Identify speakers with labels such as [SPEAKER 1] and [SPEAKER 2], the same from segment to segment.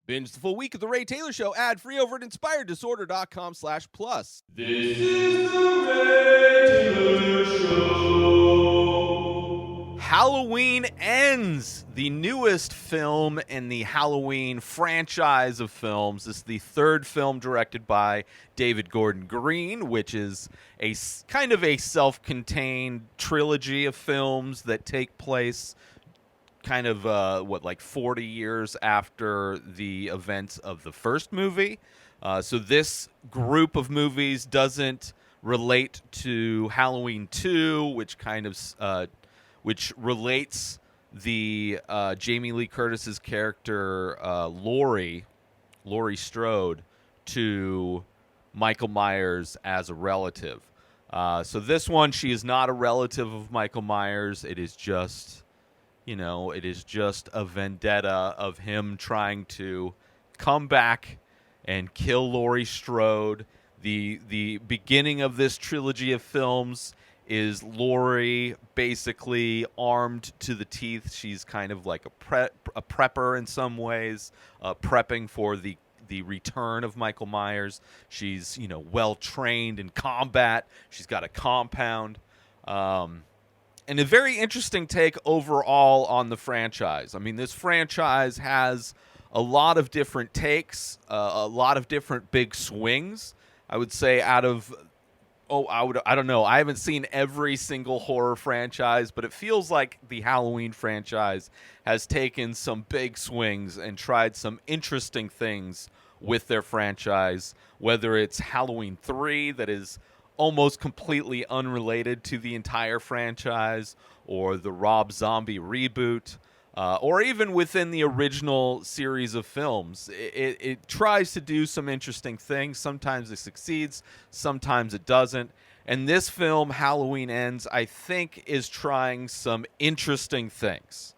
[SPEAKER 1] Binge the full week of The Ray Taylor Show ad-free over at inspireddisorder.com/plus.
[SPEAKER 2] This is The Ray Taylor Show.
[SPEAKER 1] Halloween Ends, the newest film in the Halloween franchise of films. This is the third film directed by David Gordon Green, which is a kind of a self-contained trilogy of films that take place kind of, 40 years after the events of the first movie. So this group of movies doesn't relate to Halloween 2, which relates the Jamie Lee Curtis's character Laurie Strode to Michael Myers as a relative. So this one, she is not a relative of Michael Myers. It is just a vendetta of him trying to come back and kill Laurie Strode. The beginning of this trilogy of films is Laurie basically armed to the teeth. She's kind of like a prepper in some ways, prepping for the return of Michael Myers. She's, well trained in combat. She's got a compound. And a very interesting take overall on the franchise. I mean, this franchise has a lot of different takes, a lot of different big swings. I would say I don't know. I haven't seen every single horror franchise, but it feels like the Halloween franchise has taken some big swings and tried some interesting things with their franchise, whether it's Halloween 3 that is almost completely unrelated to the entire franchise, or the Rob Zombie reboot, or even within the original series of films. It tries to do some interesting things. Sometimes it succeeds, sometimes it doesn't. And this film, Halloween Ends, I think is trying some interesting things.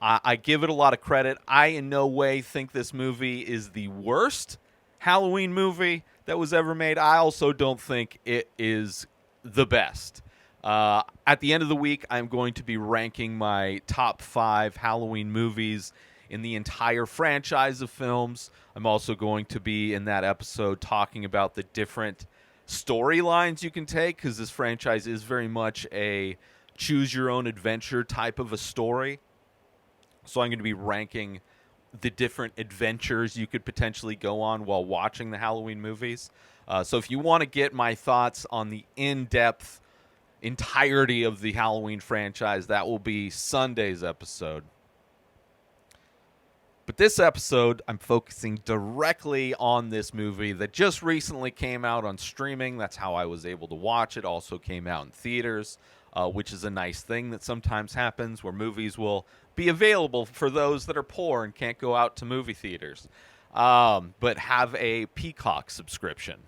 [SPEAKER 1] I give it a lot of credit. I in no way think this movie is the worst Halloween movie that was ever made. I also don't think it is the best. At the end of the week, I'm going to be ranking my top 5 Halloween movies in the entire franchise of films. I'm also going to be in that episode talking about the different storylines you can take, because this franchise is very much a choose-your-own-adventure type of a story. So I'm going to be ranking the different adventures you could potentially go on while watching the Halloween movies. So if you want to get my thoughts on the in-depth entirety of the Halloween franchise, that will be Sunday's episode. But this episode, I'm focusing directly on this movie that just recently came out on streaming. That's how I was able to watch it. Also came out in theaters, which is a nice thing that sometimes happens, where movies will be available for those that are poor and can't go out to movie theaters, but have a Peacock subscription,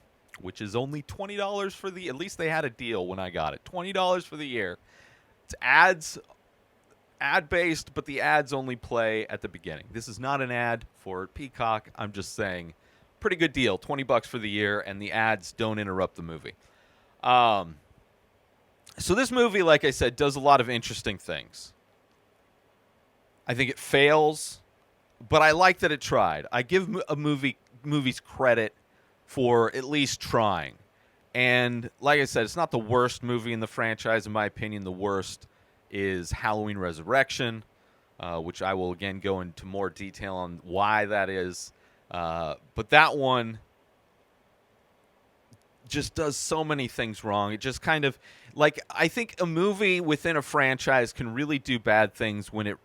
[SPEAKER 1] which is only $20 for at least they had a deal when I got it, $20 for the year. It's ad-based, but the ads only play at the beginning. This is not an ad for Peacock. I'm just saying, pretty good deal, $20 for the year, and the ads don't interrupt the movie. So this movie, like I said, does a lot of interesting things. I think it fails, but I like that it tried. I give movies credit for at least trying. And like I said, it's not the worst movie in the franchise. In my opinion, the worst is Halloween Resurrection, which I will again go into more detail on why that is. But that one just does so many things wrong. It just kind of, like, I think a movie within a franchise can really do bad things when it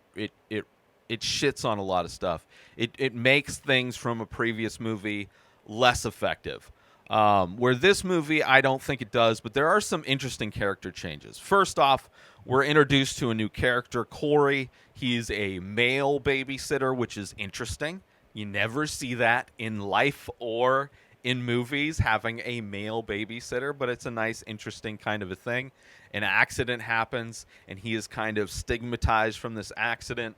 [SPEAKER 1] shits on a lot of stuff. It makes things from a previous movie less effective. Where this movie, I don't think it does, but there are some interesting character changes. First off, we're introduced to a new character, Corey. He's a male babysitter, which is interesting. You never see that in life or in movies, having a male babysitter, but it's a nice, interesting kind of a thing. An accident happens, and he is kind of stigmatized from this accident.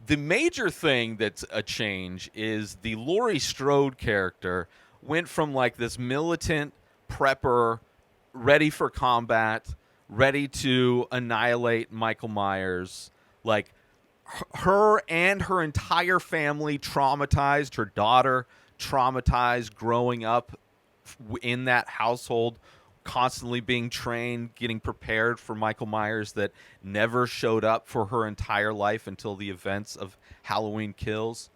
[SPEAKER 1] The major thing that's a change is the Laurie Strode character went from like this militant prepper, ready for combat, ready to annihilate Michael Myers. Like, her and her entire family traumatized, her daughter traumatized growing up in that household, constantly being trained, getting prepared for Michael Myers that never showed up for her entire life until the events of Halloween Kills.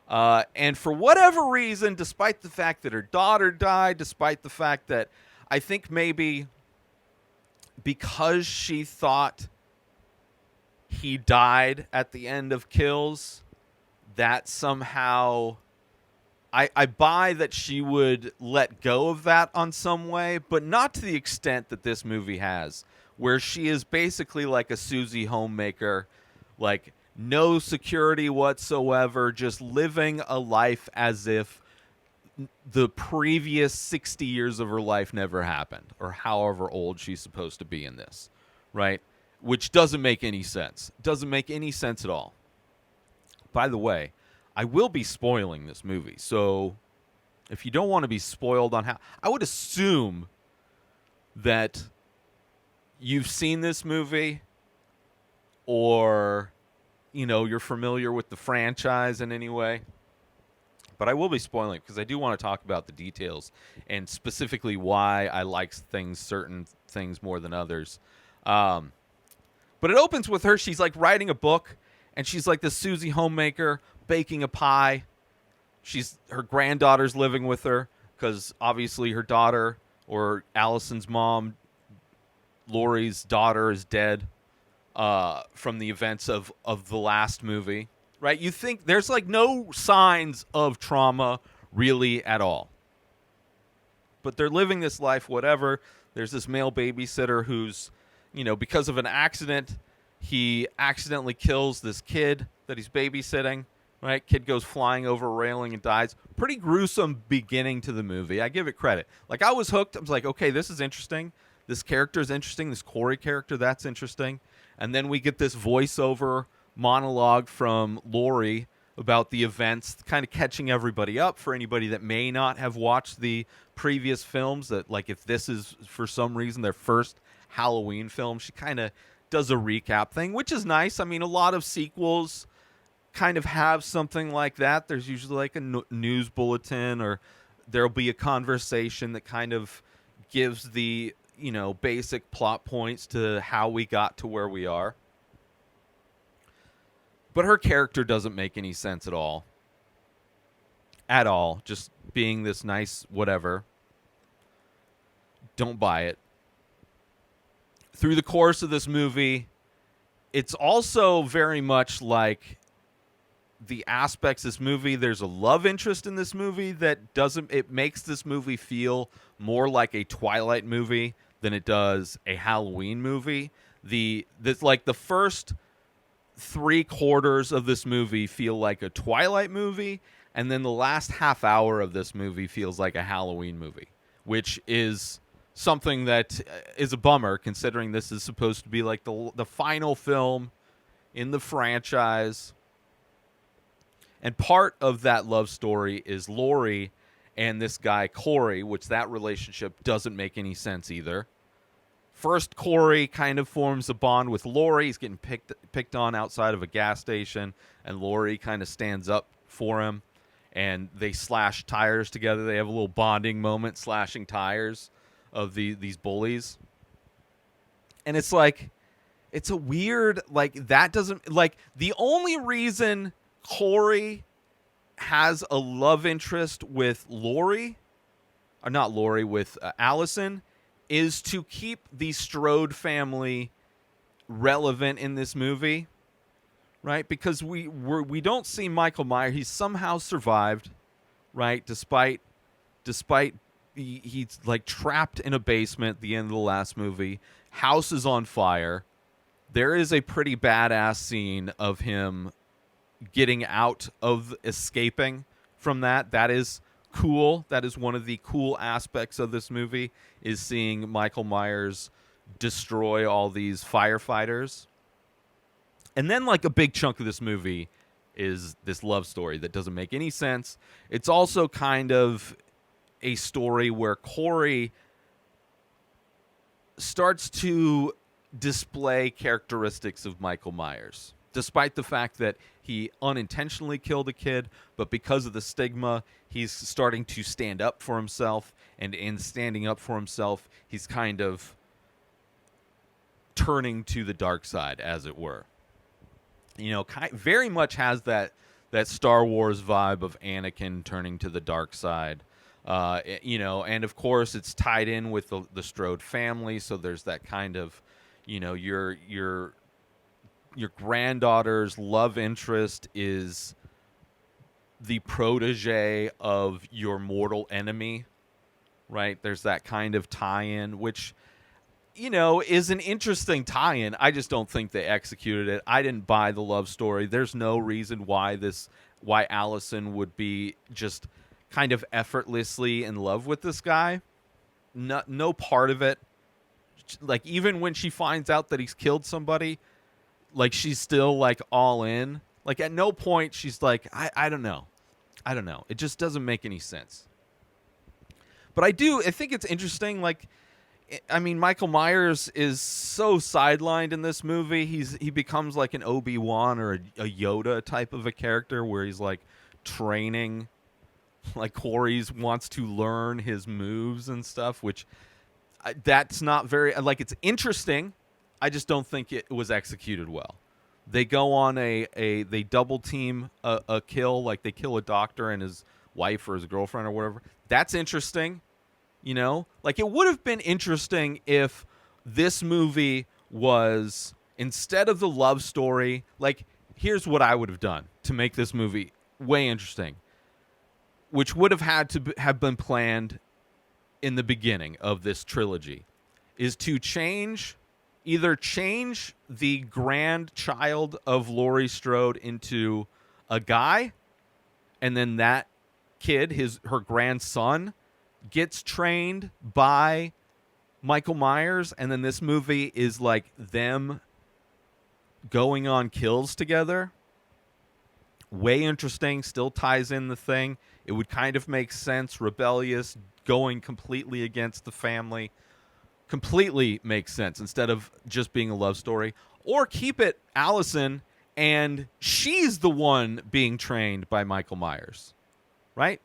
[SPEAKER 1] And for whatever reason, despite the fact that her daughter died, despite the fact that I think maybe because she thought he died at the end of Kills, that somehow I buy that she would let go of that on some way, but not to the extent that this movie has, where she is basically like a Susie homemaker, like no security whatsoever, just living a life as if the previous 60 years of her life never happened, or however old she's supposed to be in this, right? Which doesn't make any sense. Doesn't make any sense at all. By the way, I will be spoiling this movie, so if you don't want to be spoiled on how, I would assume that you've seen this movie, or you're familiar with the franchise in any way. But I will be spoiling because I do want to talk about the details and specifically why I like certain things more than others. But it opens with her. She's like writing a book, and she's like this Susie homemaker baking a pie. Her granddaughter's living with her because obviously her daughter, or Allison's mom, Laurie's daughter, is dead from the events of the last movie. Right? You think there's like no signs of trauma really at all. But they're living this life, whatever. There's this male babysitter who's, because of an accident, he accidentally kills this kid that he's babysitting. Right? Kid goes flying over a railing and dies. Pretty gruesome beginning to the movie. I give it credit. Like, I was hooked. I was like, okay, this is interesting. This character is interesting. This Corey character, that's interesting. And then we get this voiceover monologue from Laurie about the events, kind of catching everybody up for anybody that may not have watched the previous films, that like if this is for some reason their first Halloween film, she kind of does a recap thing, which is nice. I mean, a lot of sequels kind of have something like that. There's usually like a news bulletin, or there'll be a conversation that kind of gives the basic plot points to how we got to where we are. But her character doesn't make any sense at all. At all. Just being this nice whatever. Don't buy it. Through the course of this movie, it's also very much like the aspects of this movie. There's a love interest in this movie that it makes this movie feel more like a Twilight movie than it does a Halloween movie. Like the first 3/4 of this movie feel like a Twilight movie, and then the last half hour of this movie feels like a Halloween movie, which is something that is a bummer, considering this is supposed to be like the final film in the franchise. And part of that love story is Laurie and this guy Corey, which that relationship doesn't make any sense either. First, Corey kind of forms a bond with Laurie. He's getting picked on outside of a gas station, and Laurie kind of stands up for him, and they slash tires together. They have a little bonding moment slashing tires of these bullies. And it's like, it's a weird, like, that doesn't, like, the only reason Corey has a love interest with Laurie, or not Laurie, with Allison, is to keep the Strode family relevant in this movie, right? Because we don't see Michael Myers. He's somehow survived, right? Despite he's like trapped in a basement at the end of the last movie. House is on fire. There is a pretty badass scene of him getting out of escaping from that. That is cool. That is one of the cool aspects of this movie, is seeing Michael Myers destroy all these firefighters. And then like a big chunk of this movie is this love story that doesn't make any sense. It's also kind of a story where Corey starts to display characteristics of Michael Myers. despite the fact that he unintentionally killed a kid, but because of the stigma, he's starting to stand up for himself, and in standing up for himself, he's kind of turning to the dark side, as it were. You know, very much has that Star Wars vibe of Anakin turning to the dark side. You know, and of course it's tied in with the Strode family, so there's that kind of, you know, your granddaughter's love interest is the protege of your mortal enemy, right? There's that kind of tie-in, which, you know, is an interesting tie-in. I just don't think they executed it. I didn't buy the love story. There's no reason why Allison would be just kind of effortlessly in love with this guy. No part of it. Like, even when she finds out that he's killed somebody, like, she's still, like, all in. Like, at no point she's like, I don't know. I don't know. It just doesn't make any sense. But I think it's interesting, like, I mean, Michael Myers is so sidelined in this movie. He becomes like an Obi-Wan or a Yoda type of a character where he's, like, training, like, Corey wants to learn his moves and stuff, which that's not very, like, it's interesting. I just don't think it was executed well. They go on they double team a kill, like they kill a doctor and his wife or his girlfriend or whatever. That's interesting, you know? Like, it would have been interesting if this movie was, instead of the love story, like, here's what I would have done to make this movie way interesting, which would have had to have been planned in the beginning of this trilogy, is to either change the grandchild of Laurie Strode into a guy, and then that kid, her grandson, gets trained by Michael Myers, and then this movie is like them going on kills together. Way interesting, still ties in the thing. It would kind of make sense, rebellious, going completely against the family. Completely makes sense instead of just being a love story. Or keep it Allison and she's the one being trained by Michael Myers, right?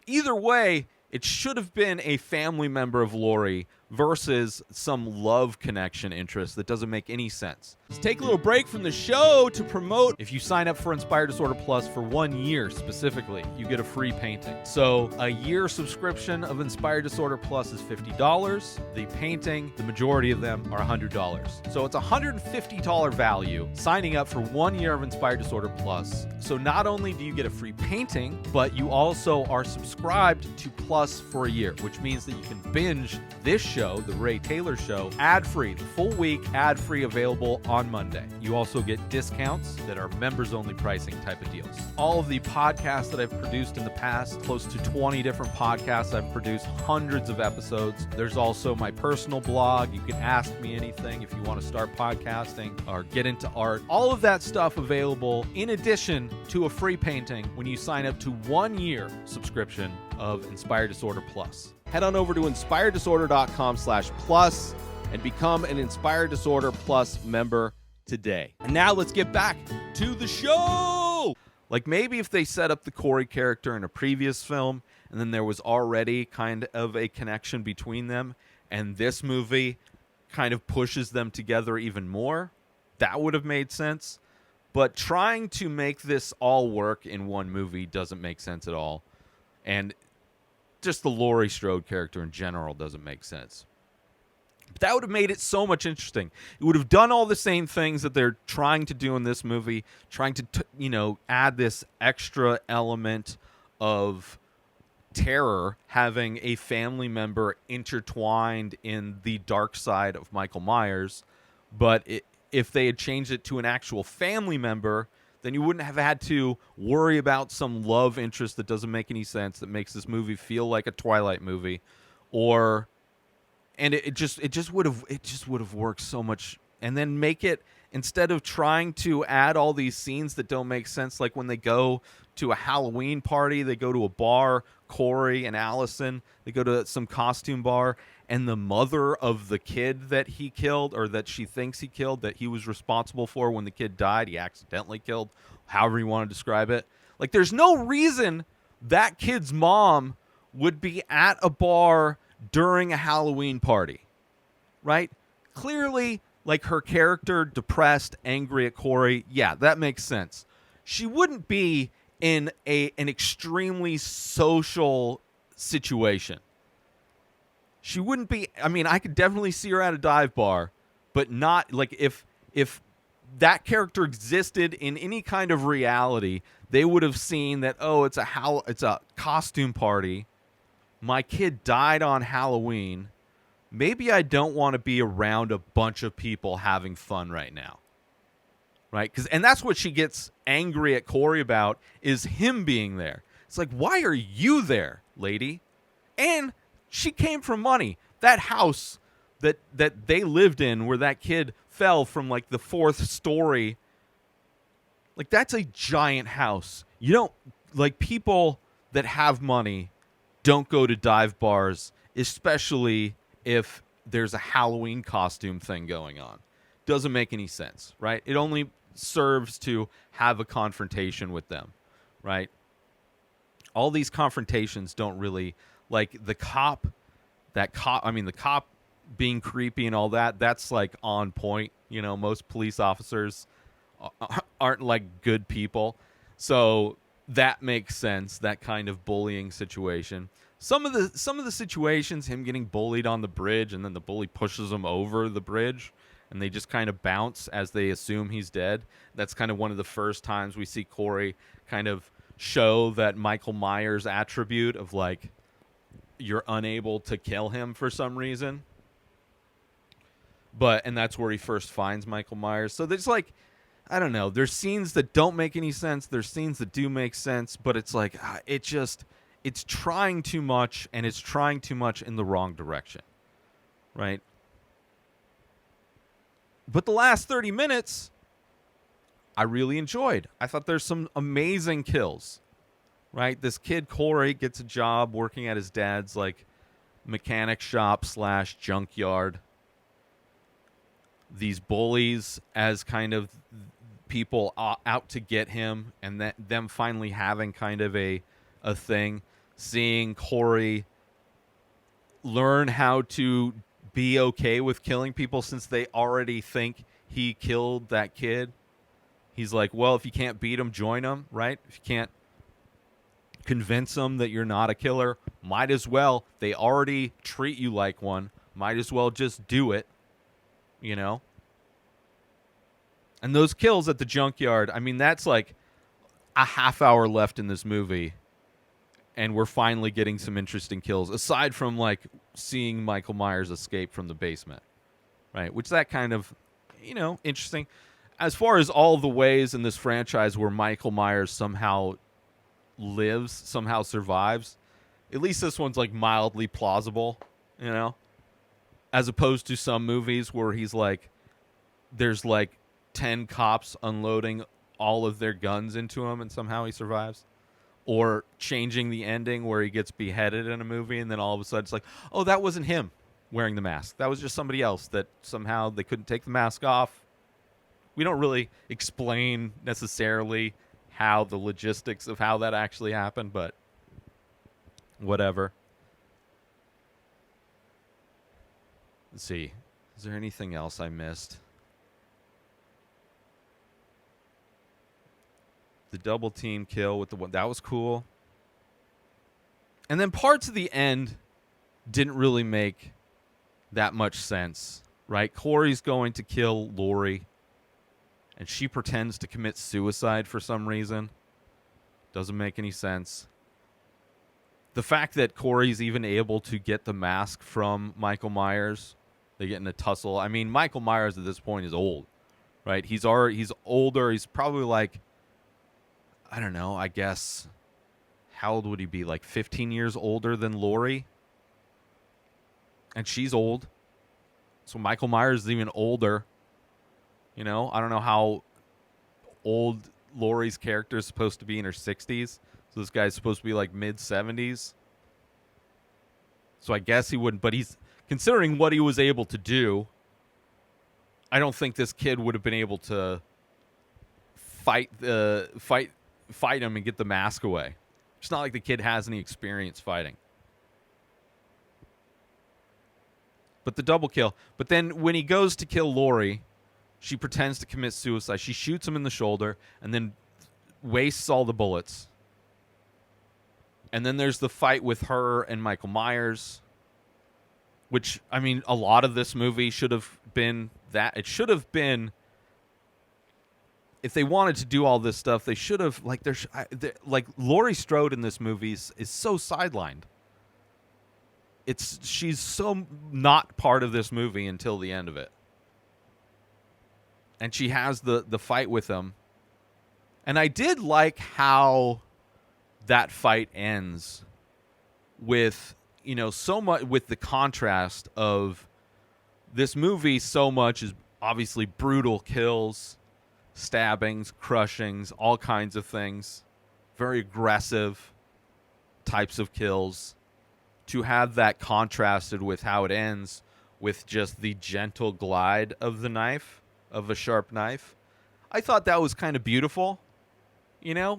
[SPEAKER 1] Either way, it should have been a family member of Laurie versus some love connection interest that doesn't make any sense. Let's take a little break from the show to promote. If you sign up for Inspired Disorder Plus for 1 year specifically, you get a free painting. So a year subscription of Inspired Disorder Plus is $50. The painting, the majority of them are $100. So it's a $150 value signing up for 1 year of Inspired Disorder Plus. So not only do you get a free painting, but you also are subscribed to Plus for a year, which means that you can binge this show, The Ray Taylor Show, ad-free, the full week, ad-free, available on Monday. You also get discounts that are members-only pricing type of deals. All of the podcasts that I've produced in the past, close to 20 different podcasts I've produced, hundreds of episodes. There's also my personal blog. You can ask me anything if you want to start podcasting or get into art. All of that stuff available in addition to a free painting when you sign up to 1 year subscription of Inspired Disorder Plus. Head on over to inspireddisorder.com/plus and become an Inspired Disorder Plus member today. And now let's get back to the show. Like, maybe if they set up the Corey character in a previous film and then there was already kind of a connection between them, and this movie kind of pushes them together even more, that would have made sense. But trying to make this all work in one movie doesn't make sense at all. And just the Laurie Strode character in general doesn't make sense. But that would have made it so much interesting. It would have done all the same things that they're trying to do in this movie, trying to add this extra element of terror, having a family member intertwined in the dark side of Michael Myers. But if they had changed it to an actual family member, then you wouldn't have had to worry about some love interest that doesn't make any sense, that makes this movie feel like a Twilight movie, and it just would have worked so much. And then make it, instead of trying to add all these scenes that don't make sense, like when they go to a Halloween party, they go to a bar, Corey and Allison, they go to some costume bar, and the mother of the kid that he killed, or that she thinks he killed, that he was responsible for when the kid died, he accidentally killed, however you want to describe it. Like, there's no reason that kid's mom would be at a bar during a Halloween party, right? Clearly, like, her character, depressed, angry at Corey, yeah, that makes sense. She wouldn't be in an extremely social situation. She wouldn't be. I mean, I could definitely see her at a dive bar, but not like if that character existed in any kind of reality, they would have seen that, oh, it's a costume party. My kid died on Halloween. Maybe I don't want to be around a bunch of people having fun right now. Right? And that's what she gets angry at Corey about, is him being there. It's like, why are you there, lady? And she came from money. That house that they lived in, where that kid fell from like the 4th story, like, that's a giant house. You don't, like, people that have money don't go to dive bars, especially if there's a Halloween costume thing going on. Doesn't make any sense, right? It only serves to have a confrontation with them, right? All these confrontations don't really, like, the cop being creepy and all that, that's like on point. You know, most police officers aren't like good people. So that makes sense, that kind of bullying situation. Some of the situations, him getting bullied on the bridge and then the bully pushes him over the bridge and they just kind of bounce as they assume he's dead. That's kind of one of the first times we see Corey kind of show that Michael Myers attribute of, like, you're unable to kill him for some reason. And that's where he first finds Michael Myers. So there's, like, I don't know, there's scenes that don't make any sense, there's scenes that do make sense, but it's like, it's trying too much, and it's trying too much in the wrong direction, right? But the last 30 minutes, I really enjoyed. I thought there's some amazing kills, right? This kid, Corey, gets a job working at his dad's, like, mechanic shop / junkyard. These bullies as kind of people out to get him, and them finally having kind of a thing. Seeing Corey learn how to be okay with killing people since they already think he killed that kid. He's like, well, if you can't beat him, join him, right? If you can't convince them that you're not a killer, might as well. They already treat you like one. Might as well just do it, you know? And those kills at the junkyard, I mean, that's like a half hour left in this movie, and we're finally getting some interesting kills, aside from, like, seeing Michael Myers escape from the basement, right? Which, that kind of, you know, interesting. As far as all the ways in this franchise where Michael Myers somehow lives, somehow survives, at least this one's, like, mildly plausible, you know? As opposed to some movies where he's like, there's like 10 cops unloading all of their guns into him and somehow he survives. Or changing the ending where he gets beheaded in a movie and then all of a sudden it's like, oh, that wasn't him wearing the mask. That was just somebody else that somehow they couldn't take the mask off. We don't really explain necessarily how the logistics of how that actually happened, but whatever. Let's see. Is there anything else I missed? The double team kill with the one, that was cool. And then parts of the end didn't really make that much sense, right? Corey's going to kill Laurie, and she pretends to commit suicide for some reason. Doesn't make any sense. The fact that Corey's even able to get the mask from Michael Myers, they get in a tussle. I mean, Michael Myers at this point is old, right? He's older. He's probably like, I don't know, I guess, how old would he be? Like 15 years older than Laurie? And she's old. So Michael Myers is even older. You know, I don't know how old Laurie's character is supposed to be, in her 60s. So this guy's supposed to be like mid-70s. So I guess he wouldn't, but he's considering what he was able to do, I don't think this kid would have been able to fight him and get the mask away. It's not like the kid has any experience fighting. But the double kill. But then when he goes to kill Laurie, she pretends to commit suicide. She shoots him in the shoulder and then wastes all the bullets. And then there's the fight with her and Michael Myers, which, I mean, a lot of this movie should have been that. It should have been, if they wanted to do all this stuff, they should have, like, Laurie Strode in this movie is so sidelined. She's so not part of this movie until the end of it. And she has the fight with him. And I did like how that fight ends with, so much, with the contrast of this movie. So much is obviously brutal kills, stabbings, crushings, all kinds of things, very aggressive types of kills. To have that contrasted with how it ends with just the gentle glide of the knife, of a sharp knife, I thought that was kind of beautiful.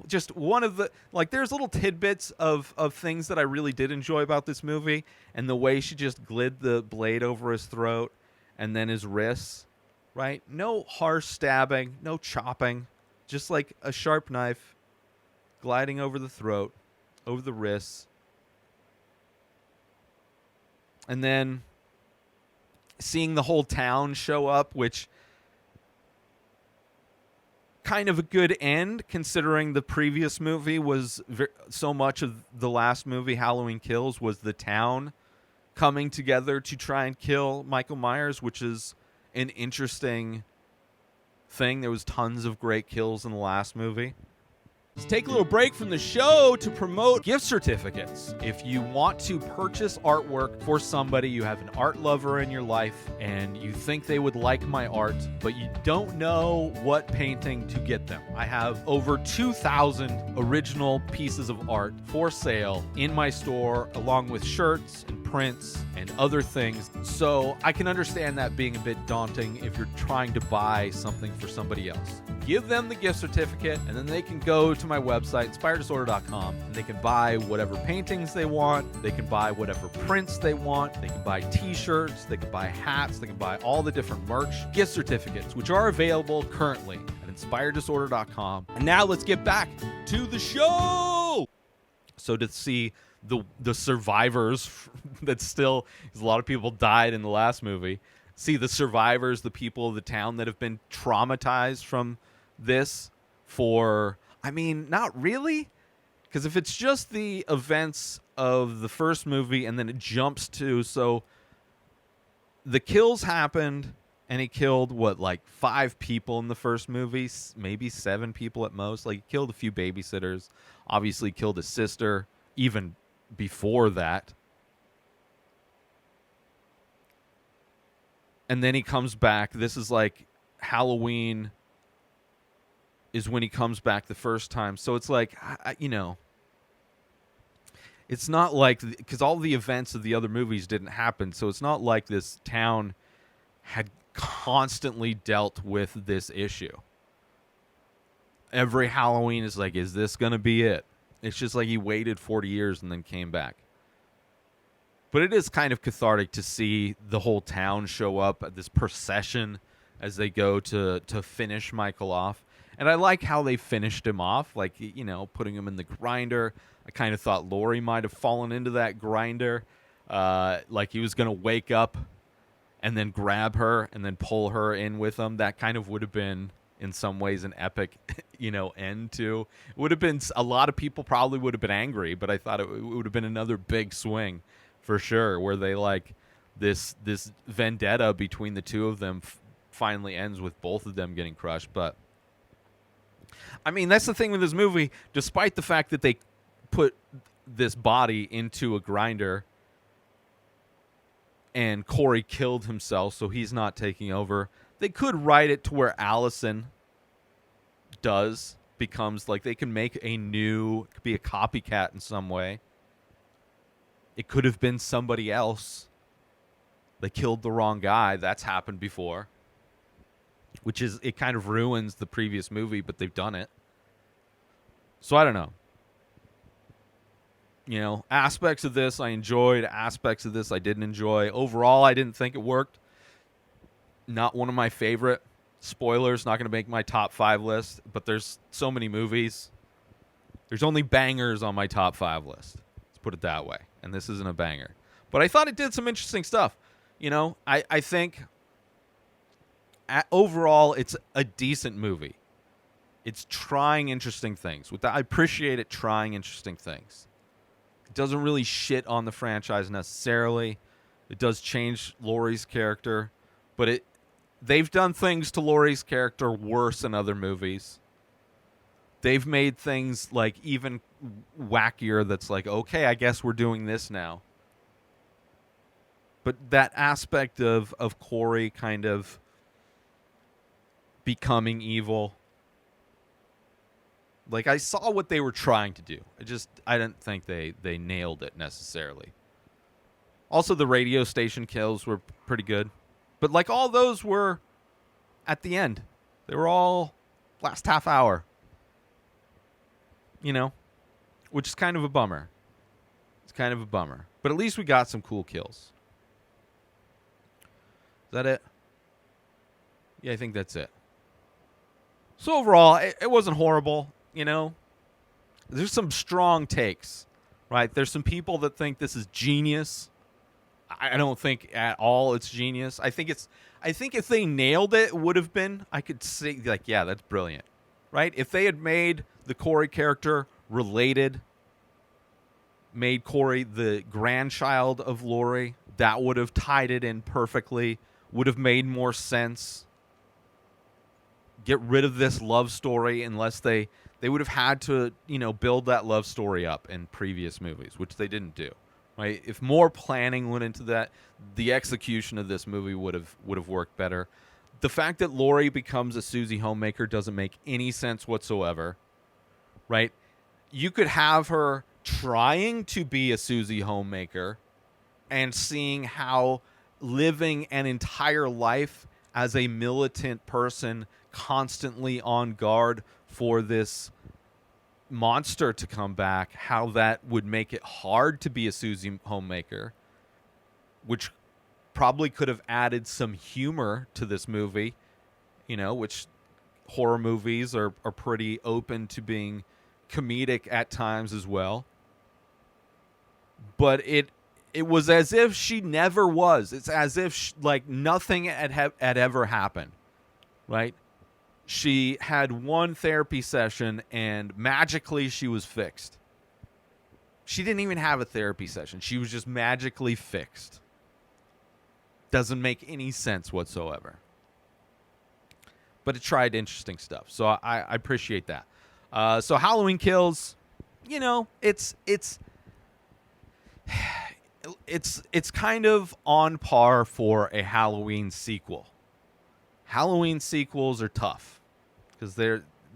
[SPEAKER 1] Just one of the, like, there's little tidbits of things that I really did enjoy about this movie, and the way she just glid the blade over his throat and then his wrists, right? No harsh stabbing, no chopping, just like a sharp knife gliding over the throat, over the wrists. And then seeing the whole town show up, which kind of a good end, considering the previous movie was so much of the last movie, Halloween Kills, was the town coming together to try and kill Michael Myers, which is an interesting thing. There was tons of great kills in the last movie. Let's take a little break from the show to promote gift certificates. If you want to purchase artwork for somebody, you have an art lover in your life, and you think they would like my art, but you don't know what painting to get them. I have over 2,000 original pieces of art for sale in my store, along with shirts and prints and other things. So I can understand that being a bit daunting if you're trying to buy something for somebody else. Give them the gift certificate, and then they can go to my website, inspireddisorder.com, and they can buy whatever paintings they want. They can buy whatever prints they want. They can buy t-shirts. They can buy hats. They can buy all the different merch, gift certificates, which are available currently at inspireddisorder.com. And now let's get back to the show. So to see the survivors that still, because a lot of people died in the last movie, see the survivors, the people of the town that have been traumatized from this for, I mean, not really, because if it's just the events of the first movie and then it jumps to, so the kills happened and he killed like 5 people in the first movie, maybe 7 people at most. Like, he killed a few babysitters, obviously killed his sister even before that. And then he comes back. This is like Halloween is when he comes back the first time. So it's like, it's not like, because all the events of the other movies didn't happen. So it's not like this town had constantly dealt with this issue. Every Halloween is like, is this going to be it? It's just like he waited 40 years and then came back. But it is kind of cathartic to see the whole town show up at this procession as they go to finish Michael off. And I like how they finished him off, like, putting him in the grinder. I kind of thought Laurie might have fallen into that grinder, like he was going to wake up and then grab her and then pull her in with him. That kind of would have been, in some ways, an epic, end to. It would have been, a lot of people probably would have been angry, but I thought it would have been another big swing for sure, where they, like, this vendetta between the two of them finally ends with both of them getting crushed. But I mean, that's the thing with this movie. Despite the fact that they put this body into a grinder and Corey killed himself, so he's not taking over, they could write it to where Allison becomes, like, they can make a new, could be a copycat in some way. It could have been somebody else. they killed the wrong guy. That's happened before, which is, it kind of ruins the previous movie, but they've done it. So I don't know. You know, aspects of this I enjoyed, aspects of this I didn't enjoy. Overall, I didn't think it worked. Not one of my favorite. Spoilers, not going to make my top 5 list, but there's so many movies. There's only bangers on my top 5 list. Let's put it that way. And this isn't a banger. But I thought it did some interesting stuff. You know, I think overall it's a decent movie. It's trying interesting things. I appreciate it trying interesting things. It doesn't really shit on the franchise necessarily. It does change Laurie's character, but they've done things to Laurie's character worse in other movies. They've made things like even wackier that's like, okay, I guess we're doing this now. But that aspect of Corey kind of becoming evil, like, I saw what they were trying to do. I didn't think they nailed it necessarily. Also, the radio station kills were pretty good. But, like, all those were at the end. They were all last half hour. You know? Which is kind of a bummer. It's kind of a bummer. But at least we got some cool kills. Is that it? Yeah, I think that's it. So overall, it wasn't horrible. You know, there's some strong takes, right? There's some people that think this is genius. I don't think at all it's genius. I think if they nailed it, would have been, I could say, like, yeah, that's brilliant, right? If they had made the Corey character related, made Corey the grandchild of Laurie, that would have tied it in perfectly, would have made more sense. Get rid of this love story unless they would have had to, you know, build that love story up in previous movies, which they didn't do. Right? If more planning went into that, the execution of this movie would have worked better. The fact that Laurie becomes a Susie homemaker doesn't make any sense whatsoever. Right? You could have her trying to be a Susie homemaker and seeing how living an entire life as a militant person constantly on guard for this monster to come back, how that would make it hard to be a Susie homemaker, which probably could have added some humor to this movie, you know, which horror movies are pretty open to being comedic at times as well. But it was as if she never was. It's as if like nothing had ever happened, right? She had one therapy session and magically she was fixed. She didn't even have a therapy session. She was just magically fixed. Doesn't make any sense whatsoever. But it tried interesting stuff. So I appreciate that. So Halloween Kills, you know, it's kind of on par for a Halloween sequel. Halloween sequels are tough because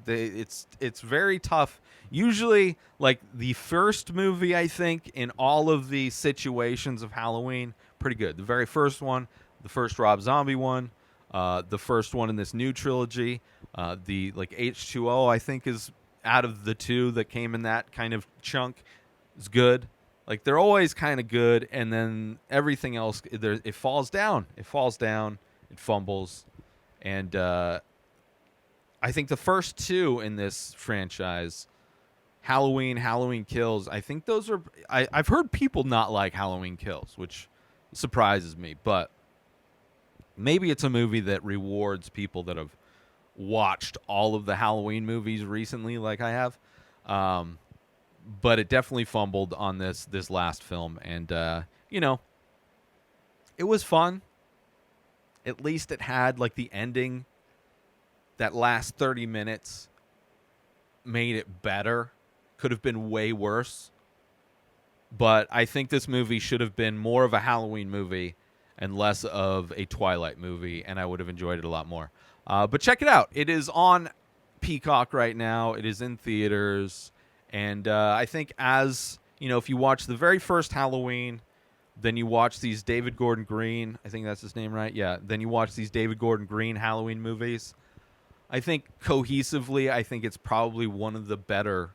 [SPEAKER 1] it's very tough. Usually, like the first movie, I think, in all of the situations of Halloween, pretty good. The very first one, the first Rob Zombie one, the first one in this new trilogy, the like H2O, I think, is out of the two that came in that kind of chunk, is good. Like they're always kind of good, and then everything else, it falls down. It falls down. It fumbles. And I think the first two in this franchise, Halloween Kills, I think those are... I've heard people not like Halloween Kills, which surprises me. But maybe it's a movie that rewards people that have watched all of the Halloween movies recently like I have. But it definitely fumbled on this last film. And, you know, it was fun. At least it had, like, the ending. That last 30 minutes made it better. Could have been way worse. But I think this movie should have been more of a Halloween movie and less of a Twilight movie, and I would have enjoyed it a lot more. But check it out. It is on Peacock right now. It is in theaters. And I think as, you know, if you watch the very first Halloween, Then you watch these David Gordon Green. I think that's his name, right? Yeah. Then you watch these David Gordon Green Halloween movies. I think cohesively, I think it's probably one of the better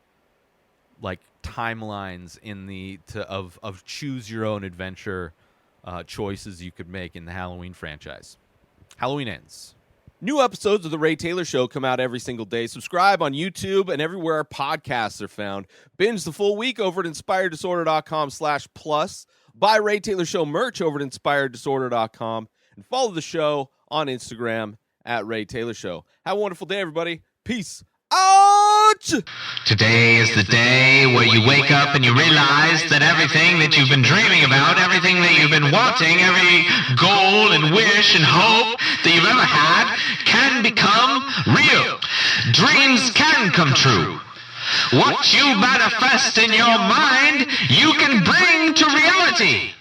[SPEAKER 1] like timelines in the of choose your own adventure choices you could make in the Halloween franchise. Halloween Ends.
[SPEAKER 3] New episodes of The Ray Taylor Show come out every single day. Subscribe on YouTube and everywhere our podcasts are found. Binge the full week over at inspireddisorder.com/plus. Buy Ray Taylor Show merch over at inspireddisorder.com. And follow the show on Instagram at Ray Taylor Show. Have a wonderful day, everybody. Peace out!
[SPEAKER 4] Today is the day where you wake up and you realize that everything that you've been dreaming about, everything that you've been wanting, every goal and wish and hope that you've ever had can become real. Dreams can come true. What you manifest in your mind, you can bring to reality.